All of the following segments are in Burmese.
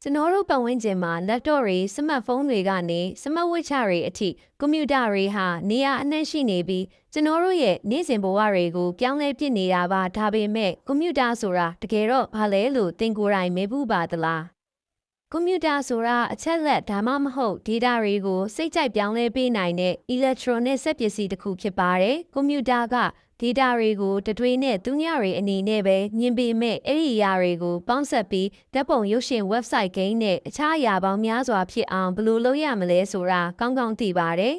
ကျွန်တော်တို့ပတ်ဝန်းကျင်မှာ laptop တွေ smartphone တွေကနေ smart watch တွေအထိ ကွန်ပျူတာတွေဟာနေရာအနှံ့ရှိနေပြီးကျွန်တော်တို့ရဲ့နေ့စဉ်ဘဝတွေကိုပြောင်းလဲပစ်နေတာပါဒါပေမဲ့ကွန်ပျူတာဆိုတာတကယ်တော့ဘာလဲလို့သင်ကိုယ်တိုင်မေးဘူးပါသလားကွန်ပျူတာဆိုတာအချက်လက်ဒါမှမဟုတ် data တွေကိုစိတ်ကြိုက်ပြောင်းလဲပေးနိုင်တဲ့ electronic စက်ပစ္စည်းတစ်ခုဖြစ်ပါတယ်ကွန်ပျူတာကdata တွေကိုတတွေနဲ့သူညတွေအနေနဲ့ပဲညင်ပေမဲ့အဲ့ဒီအရာတွေကိုပေါင်းဆက်ပြီးဓာတ်ပုံရုပ်ရှင် website ဂိမ်းနဲ့အခြားအရာပေါင်းများစွာဖြစ်အောင်ဘယ်လိုလုပ်ရမလဲဆိုတာကောင်းကောင်းသိပါတယ်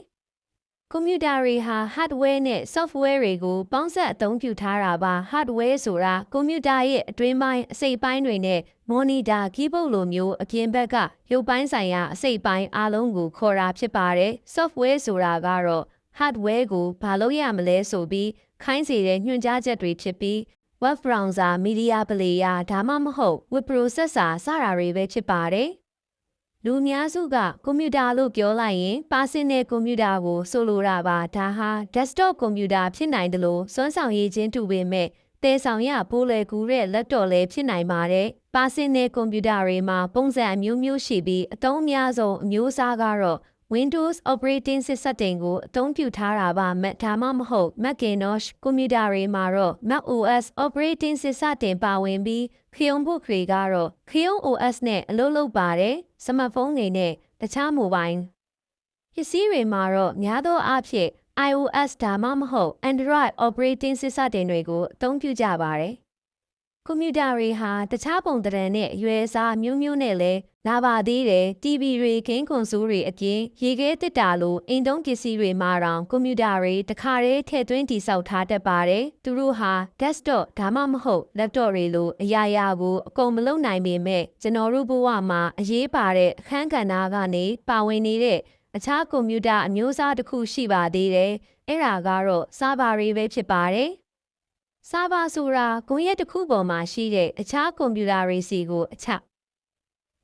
ကွန်ပျူတာတွေဟာ hardware နဲ့ software တွေကိုပေါင်းစပ်အသုံးပြုထားတာပါ hardware ဆိုတာကွန်ပျူတာရဲ့အတွင်းပိုင်းအစိတ်ပိုင်းတွေနဲ့ monitor keyboard လိုမျိုးအပြင်ဘက်ကရုပ်ပိုင်းဆိုင်ရာအစိတ်ပိုင်းအားလုံးကိုခေါ်တာဖြစ်ပါတယ် software ဆိုတာကတော့ hardware ကိုဘာလုပ်ရမလဲဆိုပြီးခိုင်းစေတဲ့ညွှန်ကြားချက်တွေဖြစ်ပြီး web browser, media player ဒါမှမဟုတ် web processor စတာတွေပဲဖြစ်ပါတယ်လူအများစုကကွန်ပျူတာလို့ပြောလိုက်ရင် personal ကွန်ပျူတာကိုဆိုလိုတာပါဒါဟာ desktop ကွန်ပျူတာဖြစ်နိုင်တယ်လို့စွမ်းဆောင်ရည်ချင်းတူပေမဲ့တည်ဆောင်ရပိုးလွယ်ကူတဲ့ laptop လည်းဖြစ်နိုင်ပါတယ် personal ကွန်ပျူတာတွေမှာပုံစံအမျိုးမျိုးရှိပြီးအသုံးအများဆုံးအမျိုးအစားကတော့ Windows Operating System ကိုအသုံးပြုထားတာပါဒါမှမဟုတ် Macintosh ကွန်ပျူတာတွေမှာတော့ macOS Operating System ပါဝင်ပြီး Chrome တွေကတော့ Chrome OS နဲ့အလုပ်လုပ်ပါတယ်စမတ်ဖုန်းတွေနဲ့တခြား mobile ပစ္စည်းတွေမှာတော့များသောအားဖြင့် iOS ဒါမှမဟုတ် Android Operating System တွေကိုအသုံးပြုကြပါတယ်ကွန်ပျူတာတွေဟာတခြားပုံသဏ္ဍာန်နဲ့အရွယ်အစားမျိုးမျိုးနဲ့လည်းလာပါသေးတယ် TV တွေဂိမ်းကွန်ဆိုးတွေအပြင်ရေခဲတစ်တာလိုအိမ်သုံးပစ္စည်းတွေမှာတောင်ကွန်ပျူတာတွေတခါတည်းထည့်သွင်းတည်ဆောက်ထားတတ်ပါတယ်သူတို့ဟာ desktop ဒါမှမဟုတ် laptop တွေလိုအရာရာကိုအကုန်မလုပ်နိုင်ပေမဲ့ကျွန်တော်တို့ဘဝမှာအရေးပါတဲ့အခန်းကဏ္ဍကနေပါဝင်နေတဲ့အခြားကွန်ပျူတာအမျိုးအစားတစ်ခုရှိပါသေးတယ်အဲ့ဒါကတော့ server တွေပဲဖြစ်ပါတယ်ဆာဗာဆိုတာကွန်ရက်တစ်ခုပေါ်မှာရှိတဲ့အခြားကွန်ပျူတာတွေစီကိုအချက်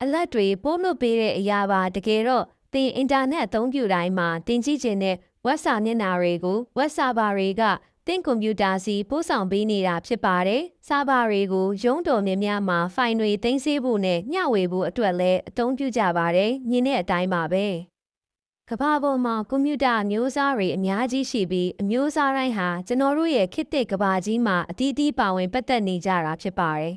အလက်တွေပို့လွှတ်ပေးတဲ့အရာပါတကယ်တော့သင်အင်တာနက်အသုံးပြုတိုင်းမှာသင်ကြည့်ချင်တဲ့ web စာမျက်နှာတွေကို web server တွေကသင်ကွန်ပျူတာစီပို့ဆောင်ပေးနေတာဖြစ်ပါတယ်ဆာဗာတွေကိုရုံးတော်များများမှာဖိုင်တွေသိမ်းဆည်းဖို့နဲ့မျှဝေဖို့အတွက်လည်းအသုံးပြုကြပါတယ်ညင်တဲ့အတိုင်းပါပဲကမ္ဘာပေါ်မှာကွန်ပျူတာမျိုးစားတွေအများကြီးရှိပြီးအမျိုးစားတိုင်းဟာကျွန်တော်တို့ရဲ့ခေတ်သစ်ကမ္ဘာကြီးမှာအသီးသီးပါဝင်ပတ်သက်နေကြတာဖြစ်ပါတယ်